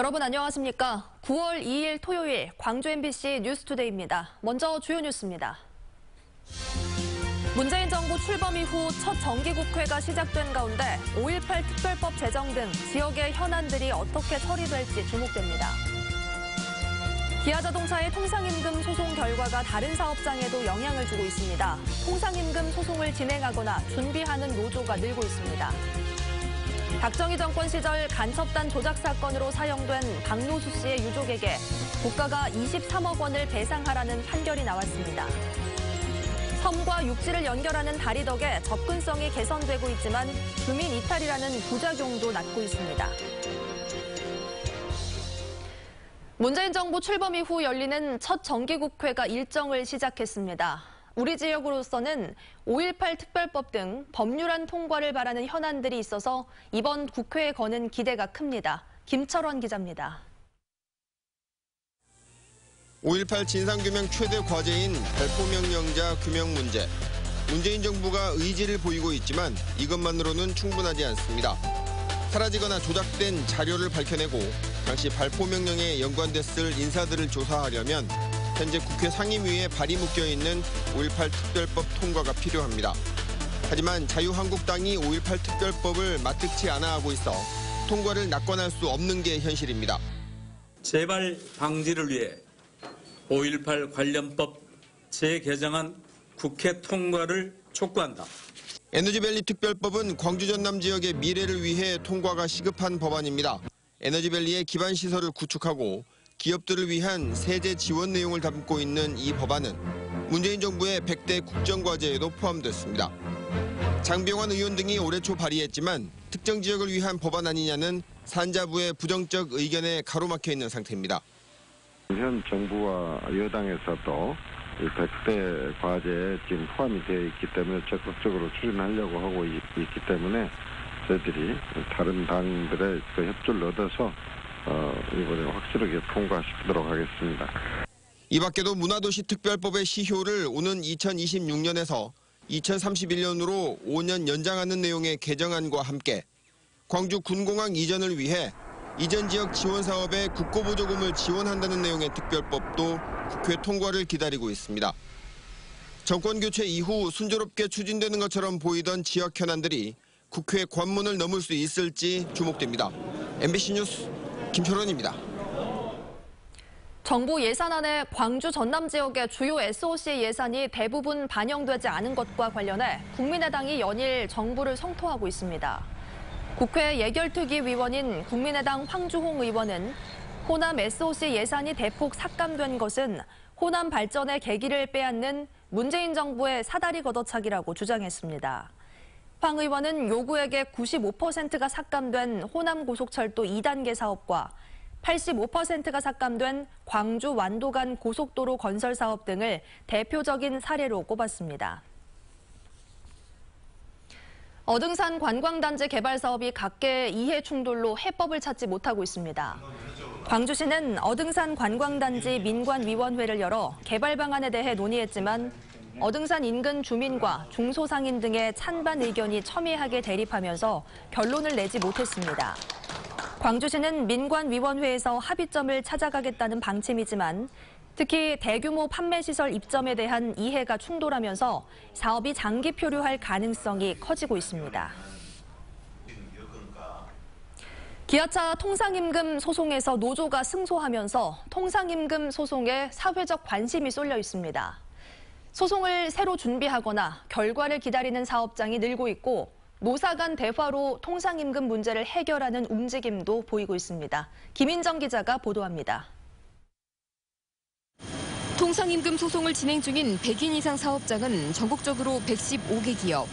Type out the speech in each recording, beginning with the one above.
여러분 안녕하십니까? 9월 2일 토요일 광주 MBC 뉴스투데이입니다. 먼저 주요 뉴스입니다. 문재인 정부 출범 이후 첫 정기국회가 시작된 가운데 5.18 특별법 제정 등 지역의 현안들이 어떻게 처리될지 주목됩니다. 기아자동차의 통상임금 소송 결과가 다른 사업장에도 영향을 주고 있습니다. 통상임금 소송을 진행하거나 준비하는 노조가 늘고 있습니다. 박정희 정권 시절 간첩단 조작 사건으로 사형된 박노수 씨의 유족에게 국가가 23억 원을 배상하라는 판결이 나왔습니다. 섬과 육지를 연결하는 다리 덕에 접근성이 개선되고 있지만 주민 이탈이라는 부작용도 낳고 있습니다. 문재인 정부 출범 이후 열리는 첫 정기국회가 일정을 시작했습니다. 우리 지역으로서는 5.18 특별법 등 법률안 통과를 바라는 현안들이 있어서 이번 국회에 거는 기대가 큽니다. 김철원 기자입니다. 5.18 진상규명 최대 과제인 발포명령자 규명 문제. 문재인 정부가 의지를 보이고 있지만 이것만으로는 충분하지 않습니다. 사라지거나 조작된 자료를 밝혀내고 당시 발포명령에 연관됐을 인사들을 조사하려면 현재 국회 상임위에 발이 묶여있는 5.18 특별법 통과가 필요합니다. 하지만 자유한국당이 5.18 특별법을 마뜩치 않아 하고 있어 통과를 낙관할 수 없는 게 현실입니다. 재발 방지를 위해 5.18 관련법 재개정안 국회 통과를 촉구한다. 에너지밸리 특별법은 광주 전남 지역의 미래를 위해 통과가 시급한 법안입니다. 에너지밸리의 기반 시설을 구축하고 기업들을 위한 세제 지원 내용을 담고 있는 이 법안은 문재인 정부의 100대 국정과제에도 포함됐습니다. 장병환 의원 등이 올해 초 발의했지만 특정 지역을 위한 법안 아니냐는 산자부의 부정적 의견에 가로막혀 있는 상태입니다. 현 정부와 여당에서도 100대 과제에 지금 포함이 되어 있기 때문에 적극적으로 추진하려고 하고 있기 때문에 저희들이 다른 당들의 협조를 얻어서 이번에 확실하게 통과시키도록 하겠습니다. 이 밖에도 문화도시 특별법의 시효를 오는 2026년에서 2031년으로 5년 연장하는 내용의 개정안과 함께 광주 군공항 이전을 위해 이전 지역 지원 사업에 국고보조금을 지원한다는 내용의 특별법도 국회 통과를 기다리고 있습니다. 정권 교체 이후 순조롭게 추진되는 것처럼 보이던 지역 현안들이 국회 관문을 넘을 수 있을지 주목됩니다. MBC 뉴스 김철원입니다. 정부 예산안에 광주 전남 지역의 주요 SOC 예산이 대부분 반영되지 않은 것과 관련해 국민의당이 연일 정부를 성토하고 있습니다. 국회 예결특위위원인 국민의당 황주홍 의원은 호남 SOC 예산이 대폭 삭감된 것은 호남 발전의 계기를 빼앗는 문재인 정부의 사다리 걷어차기라고 주장했습니다. 황 의원은 요구액의 95%가 삭감된 호남 고속철도 2단계 사업과 85%가 삭감된 광주 완도 간 고속도로 건설 사업 등을 대표적인 사례로 꼽았습니다. 어등산 관광단지 개발 사업이 각계의 이해 충돌로 해법을 찾지 못하고 있습니다. 광주시는 어등산 관광단지 민관위원회를 열어 개발 방안에 대해 논의했지만 어등산 인근 주민과 중소상인 등의 찬반 의견이 첨예하게 대립하면서 결론을 내지 못했습니다. 광주시는 민관위원회에서 합의점을 찾아가겠다는 방침이지만 특히 대규모 판매시설 입점에 대한 이해가 충돌하면서 사업이 장기 표류할 가능성이 커지고 있습니다. 기아차 통상임금 소송에서 노조가 승소하면서 통상임금 소송에 사회적 관심이 쏠려 있습니다. 소송을 새로 준비하거나 결과를 기다리는 사업장이 늘고 있고 노사 간 대화로 통상임금 문제를 해결하는 움직임도 보이고 있습니다. 김인정 기자가 보도합니다. 통상임금 소송을 진행 중인 100인 이상 사업장은 전국적으로 115개 기업.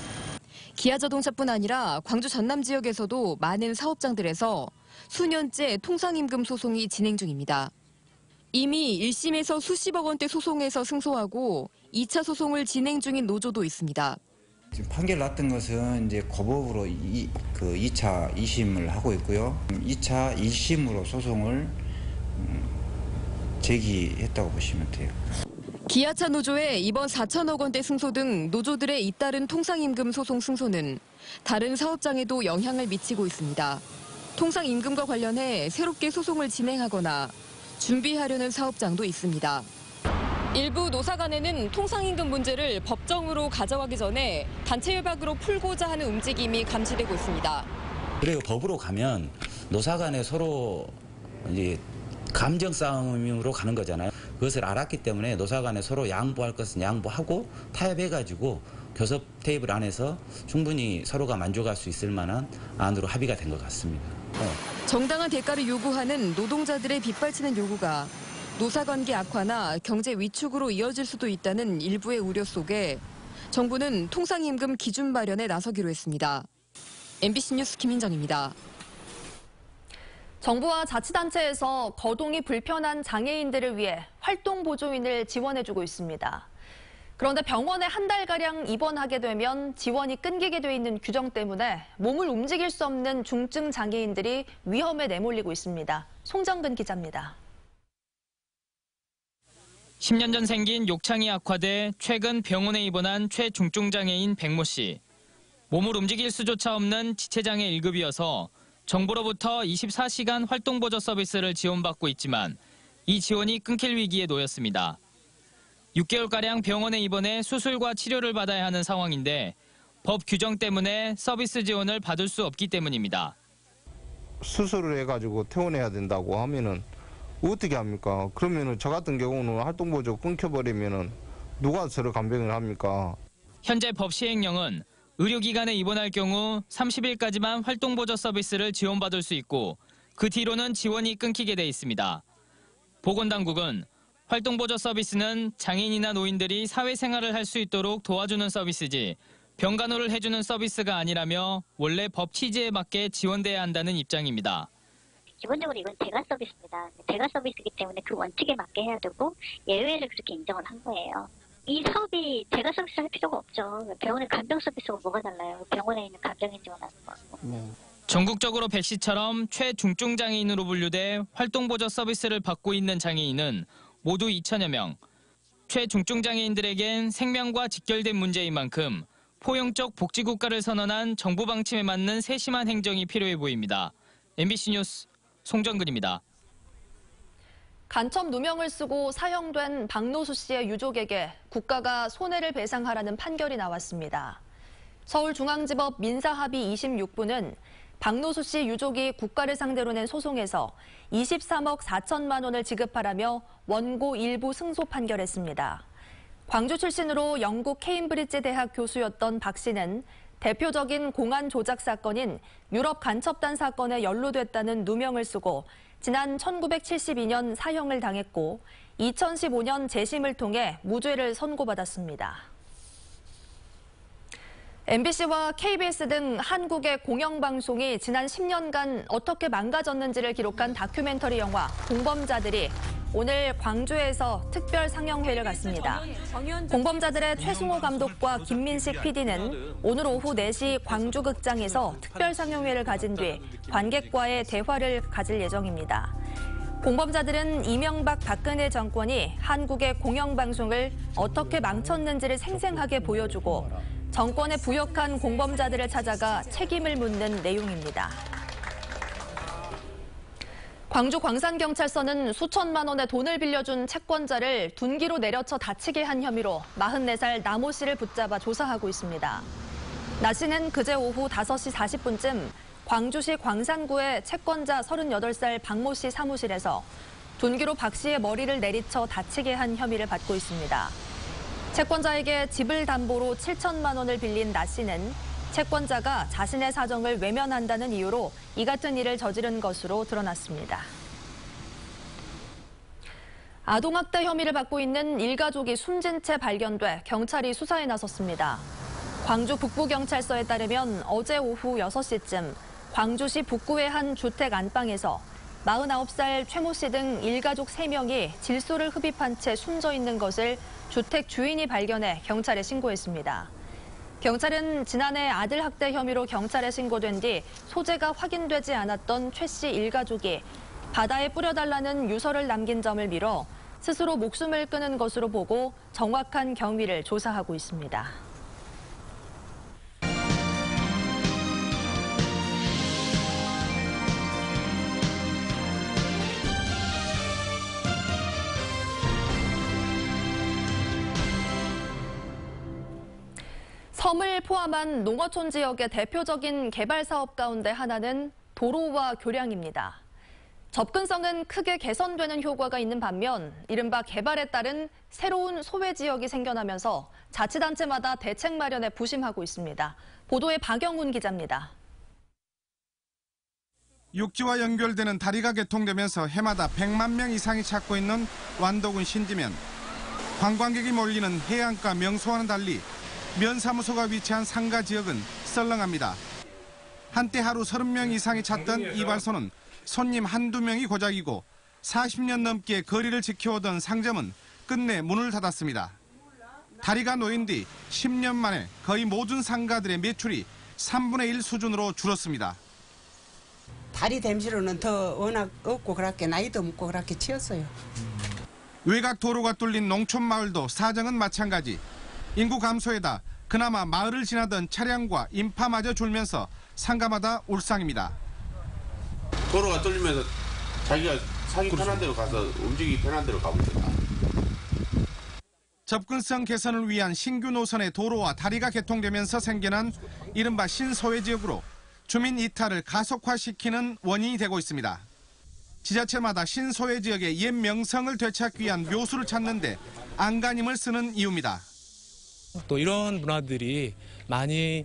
기아자동차뿐 아니라 광주 전남 지역에서도 많은 사업장들에서 수년째 통상임금 소송이 진행 중입니다. 이미 1심에서 수십억 원대 소송에서 승소하고 2차 소송을 진행 중인 노조도 있습니다. 지금 판결 났던 것은 이제 고법으로 2차 2심을 하고 있고요. 2차 1심으로 소송을 제기했다고 보시면 돼요. 기아차 노조의 이번 4천억 원대 승소 등 노조들의 잇따른 통상임금 소송 승소는 다른 사업장에도 영향을 미치고 있습니다. 통상임금과 관련해 새롭게 소송을 진행하거나 준비하려는 사업장도 있습니다. 일부 노사 간에는 통상임금 문제를 법정으로 가져가기 전에 단체 협약으로 풀고자 하는 움직임이 감지되고 있습니다. 그리고 법으로 가면 노사 간에 서로 이제 감정 싸움으로 가는 거잖아요. 그것을 알았기 때문에 노사 간에 서로 양보할 것은 양보하고 타협해가지고 교섭 테이블 안에서 충분히 서로가 만족할 수 있을 만한 안으로 합의가 된 것 같습니다. 정당한 대가를 요구하는 노동자들의 빗발치는 요구가 노사관계 악화나 경제 위축으로 이어질 수도 있다는 일부의 우려 속에 정부는 통상임금 기준 마련에 나서기로 했습니다. MBC 뉴스 김인정입니다. 정부와 자치단체에서 거동이 불편한 장애인들을 위해 활동보조인을 지원해주고 있습니다. 그런데 병원에 한 달가량 입원하게 되면 지원이 끊기게 돼 있는 규정 때문에 몸을 움직일 수 없는 중증 장애인들이 위험에 내몰리고 있습니다. 송정근 기자입니다. 10년 전 생긴 욕창이 악화돼 최근 병원에 입원한 최중증 장애인 백모 씨. 몸을 움직일 수조차 없는 지체장애 1급이어서 정부로부터 24시간 활동보조 서비스를 지원받고 있지만 이 지원이 끊길 위기에 놓였습니다. 6개월가량 병원에 입원해 수술과 치료를 받아야 하는 상황인데 법 규정 때문에 서비스 지원을 받을 수 없기 때문입니다. 수술을 해가지고 퇴원해야 된다고 하면은 어떻게 합니까? 그러면은 저 같은 경우는 활동보조 끊겨버리면은 누가 저를 간병을 합니까? 현재 법 시행령은 의료기관에 입원할 경우 30일까지만 활동보조 서비스를 지원받을 수 있고 그 뒤로는 지원이 끊기게 돼 있습니다. 보건당국은 활동보조 서비스는 장애인이나 노인들이 사회생활을 할 수 있도록 도와주는 서비스지 병간호를 해주는 서비스가 아니라며 원래 법 취지에 맞게 지원돼야 한다는 입장입니다. 기본적으로 이건 대가 서비스입니다. 대가 서비스이기 때문에 그 원칙에 맞게 해야 되고 예외를 그렇게 인정을 한 거예요. 이 사업이 대가 서비스 할 필요가 없죠. 병원의 간병 서비스가 뭐가 달라요? 병원에 있는 간병인 지원하는 거. 전국적으로 백 씨처럼 최중증 장애인으로 분류돼 활동보조 서비스를 받고 있는 장애인은 모두 2천여 명. 최중증 장애인들에겐 생명과 직결된 문제인 만큼 포용적 복지국가를 선언한 정부 방침에 맞는 세심한 행정이 필요해 보입니다. MBC 뉴스 송정근입니다. 간첩 누명을 쓰고 사형된 박노수 씨의 유족에게 국가가 손해를 배상하라는 판결이 나왔습니다. 서울중앙지법 민사합의 26부는 박노수 씨 유족이 국가를 상대로 낸 소송에서 23억 4천만 원을 지급하라며 원고 일부 승소 판결했습니다. 광주 출신으로 영국 케임브리지 대학 교수였던 박 씨는 대표적인 공안 조작 사건인 유럽 간첩단 사건에 연루됐다는 누명을 쓰고 지난 1972년 사형을 당했고 2015년 재심을 통해 무죄를 선고받았습니다. MBC와 KBS 등 한국의 공영방송이 지난 10년간 어떻게 망가졌는지를 기록한 다큐멘터리 영화 공범자들이 오늘 광주에서 특별 상영회를 갖습니다. 공범자들의 최승호 감독과 김민식 PD는 오늘 오후 4시 광주극장에서 특별 상영회를 가진 뒤 관객과의 대화를 가질 예정입니다. 공범자들은 이명박 박근혜 정권이 한국의 공영방송을 어떻게 망쳤는지를 생생하게 보여주고 정권에 부역한 공범자들을 찾아가 책임을 묻는 내용입니다. 광주 광산경찰서는 수천만 원의 돈을 빌려준 채권자를 둔기로 내려쳐 다치게 한 혐의로 44살 나모 씨를 붙잡아 조사하고 있습니다. 나 씨는 그제 오후 5시 40분쯤 광주시 광산구의 채권자 38살 박모 씨 사무실에서 둔기로 박 씨의 머리를 내리쳐 다치게 한 혐의를 받고 있습니다. 채권자에게 집을 담보로 7천만 원을 빌린 나 씨는 채권자가 자신의 사정을 외면한다는 이유로 이 같은 일을 저지른 것으로 드러났습니다. 아동학대 혐의를 받고 있는 일가족이 숨진 채 발견돼 경찰이 수사에 나섰습니다. 광주 북부경찰서에 따르면 어제 오후 6시쯤 광주시 북구의 한 주택 안방에서 49살 최모 씨 등 일가족 3명이 질소를 흡입한 채 숨져 있는 것을 주택 주인이 발견해 경찰에 신고했습니다. 경찰은 지난해 아들 학대 혐의로 경찰에 신고된 뒤 소재가 확인되지 않았던 최 씨 일가족이 바다에 뿌려달라는 유서를 남긴 점을 미뤄 스스로 목숨을 끊은 것으로 보고 정확한 경위를 조사하고 있습니다. 섬을 포함한 농어촌 지역의 대표적인 개발 사업 가운데 하나는 도로와 교량입니다. 접근성은 크게 개선되는 효과가 있는 반면 이른바 개발에 따른 새로운 소외 지역이 생겨나면서 자치단체마다 대책 마련에 부심하고 있습니다. 보도에 박영훈 기자입니다. 육지와 연결되는 다리가 개통되면서 해마다 100만 명 이상이 찾고 있는 완도군 신지면. 관광객이 몰리는 해안가 명소와는 달리 면사무소가 위치한 상가 지역은 썰렁합니다. 한때 하루 30명 이상이 찾던 이발소는 손님 한두 명이 고작이고 40년 넘게 거리를 지켜오던 상점은 끝내 문을 닫았습니다. 다리가 놓인 뒤 10년 만에 거의 모든 상가들의 매출이 3분의 1 수준으로 줄었습니다. 다리 댐시로는 더 워낙 없고 그렇게 나이도 먹고 그렇게 치였어요. 외곽 도로가 뚫린 농촌 마을도 사정은 마찬가지. 인구 감소에다 그나마 마을을 지나던 차량과 인파마저 줄면서 상가마다 울상입니다. 도로가 뚫리면서 자기가 사기 편한 데로 가서 움직이기 편한 데로 가고 있다. 접근성 개선을 위한 신규 노선의 도로와 다리가 개통되면서 생겨난 이른바 신소외 지역으로 주민 이탈을 가속화시키는 원인이 되고 있습니다. 지자체마다 신소외 지역의 옛 명성을 되찾기 위한 묘수를 찾는데 안간힘을 쓰는 이유입니다. 또 이런 문화들이 많이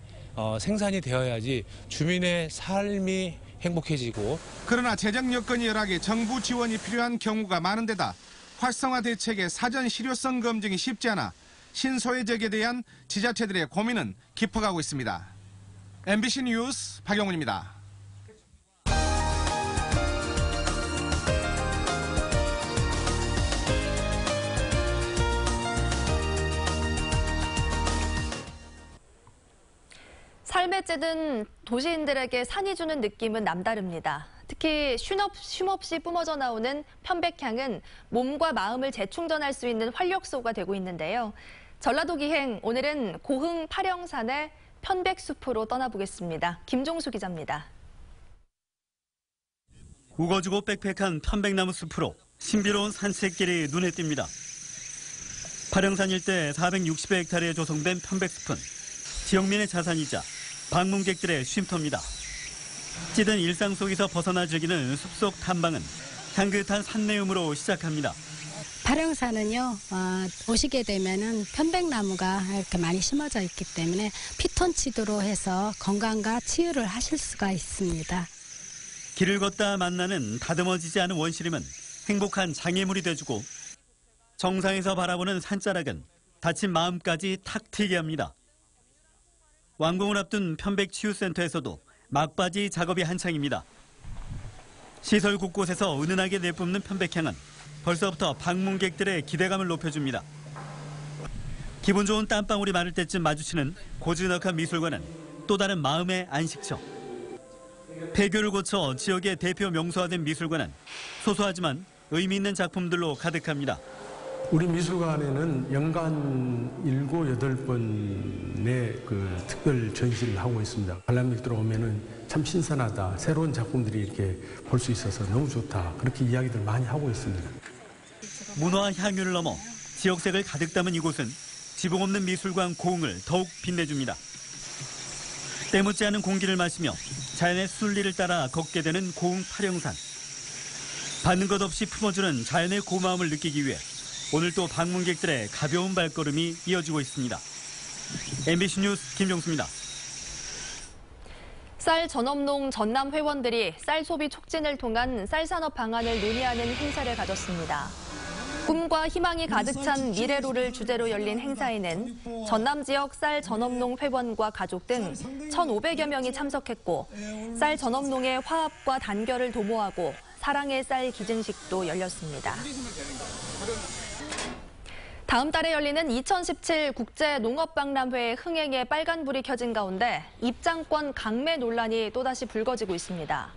생산이 되어야지 주민의 삶이 행복해지고. 그러나 재정 여건이 열악해 정부 지원이 필요한 경우가 많은 데다 활성화 대책의 사전 실효성 검증이 쉽지 않아 신소외 지역에 대한 지자체들의 고민은 깊어가고 있습니다. MBC 뉴스 박영훈입니다. 삶에 찌든 도시인들에게 산이 주는 느낌은 남다릅니다. 특히 쉼없이 뿜어져 나오는 편백향은 몸과 마음을 재충전할 수 있는 활력소가 되고 있는데요. 전라도 기행, 오늘은 고흥 파령산의 편백숲으로 떠나보겠습니다. 김종수 기자입니다. 우거지고 빽빽한 편백나무 숲으로 신비로운 산책길이 눈에 띕니다. 파령산 일대 460헥타르에 조성된 편백숲은 지역민의 자산이자 방문객들의 쉼터입니다. 찌든 일상 속에서 벗어나 즐기는 숲속 탐방은 향긋한 산내음으로 시작합니다. 파령산은요, 오시게 되면은 편백나무가 이렇게 많이 심어져 있기 때문에 피톤치드로 해서 건강과 치유를 하실 수가 있습니다. 길을 걷다 만나는 다듬어지지 않은 원시림은 행복한 장애물이 돼주고 정상에서 바라보는 산자락은 다친 마음까지 탁 트이게 합니다. 완공을 앞둔 편백치유센터에서도 막바지 작업이 한창입니다. 시설 곳곳에서 은은하게 내뿜는 편백향은 벌써부터 방문객들의 기대감을 높여줍니다. 기분 좋은 땀방울이 마를 때쯤 마주치는 고즈넉한 미술관은 또 다른 마음의 안식처. 폐교를 거쳐 지역의 대표 명소화된 미술관은 소소하지만 의미 있는 작품들로 가득합니다. 우리 미술관에는 연간 7, 8번의 그 특별 전시를 하고 있습니다. 관람객들 오면은 참 신선하다, 새로운 작품들이 이렇게 볼 수 있어서 너무 좋다, 그렇게 이야기들 많이 하고 있습니다. 문화 향유를 넘어 지역색을 가득 담은 이곳은 지붕 없는 미술관 고흥을 더욱 빛내줍니다. 때묻지 않은 공기를 마시며 자연의 순리를 따라 걷게 되는 고흥 파령산. 받는 것 없이 품어주는 자연의 고마움을 느끼기 위해 오늘 또 방문객들의 가벼운 발걸음이 이어지고 있습니다. MBC 뉴스 김종수입니다. 쌀 전업농 전남 회원들이 쌀 소비 촉진을 통한 쌀 산업 방안을 논의하는 행사를 가졌습니다. 꿈과 희망이 가득 찬 미래로를 주제로 열린 행사에는 전남 지역 쌀 전업농 회원과 가족 등 1,500여 명이 참석했고 쌀 전업농의 화합과 단결을 도모하고 사랑의 쌀 기증식도 열렸습니다. 다음 달에 열리는 2017 국제농업박람회 흥행에 빨간불이 켜진 가운데 입장권 강매 논란이 또다시 불거지고 있습니다.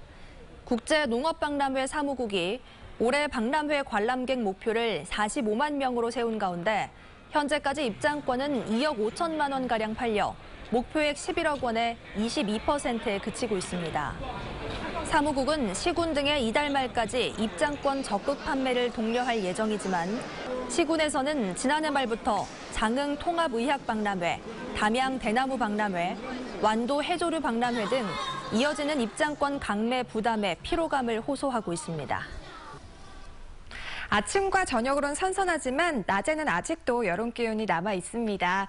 국제농업박람회 사무국이 올해 박람회 관람객 목표를 45만 명으로 세운 가운데 현재까지 입장권은 2억 5천만 원가량 팔려 목표액 11억 원의 22%에 그치고 있습니다. 사무국은 시군 등의 이달 말까지 입장권 적극 판매를 독려할 예정이지만 시군에서는 지난해 말부터 장흥 통합의학박람회, 담양 대나무 박람회, 완도 해조류 박람회 등 이어지는 입장권 강매 부담에 피로감을 호소하고 있습니다. 아침과 저녁으로는 선선하지만 낮에는 아직도 여름 기온이 남아 있습니다.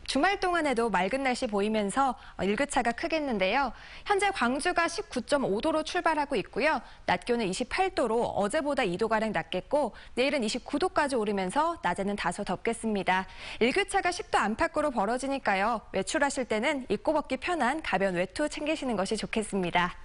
주말 동안에도 맑은 날씨 보이면서 일교차가 크겠는데요. 현재 광주가 19.5도로 출발하고 있고요. 낮 기온은 28도로 어제보다 2도가량 낮겠고 내일은 29도까지 오르면서 낮에는 다소 덥겠습니다. 일교차가 10도 안팎으로 벌어지니까요. 외출하실 때는 입고 벗기 편한 가벼운 외투 챙기시는 것이 좋겠습니다.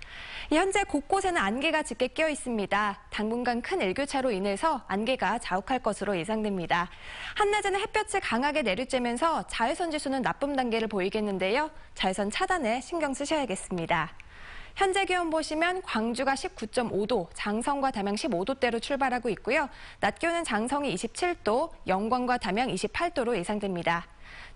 현재 곳곳에는 안개가 짙게 끼어 있습니다. 당분간 큰 일교차로 인해서 안개가 자욱할 것으로 예상됩니다. 한낮에는 햇볕이 강하게 내리쬐면서 자외선 지수는 나쁨 단계를 보이겠는데요. 자외선 차단에 신경 쓰셔야겠습니다. 현재 기온 보시면 광주가 19.5도, 장성과 담양 15도대로 출발하고 있고요. 낮 기온은 장성이 27도, 영광과 담양 28도로 예상됩니다.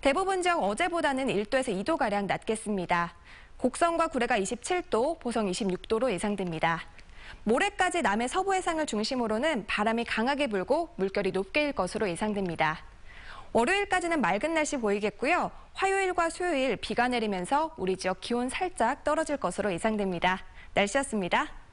대부분 지역 어제보다는 1도에서 2도가량 낮겠습니다. 곡성과 구례가 27도, 보성 26도로 예상됩니다. 모레까지 남해 서부 해상을 중심으로는 바람이 강하게 불고 물결이 높게 일 것으로 예상됩니다. 월요일까지는 맑은 날씨 보이겠고요. 화요일과 수요일 비가 내리면서 우리 지역 기온 살짝 떨어질 것으로 예상됩니다. 날씨였습니다.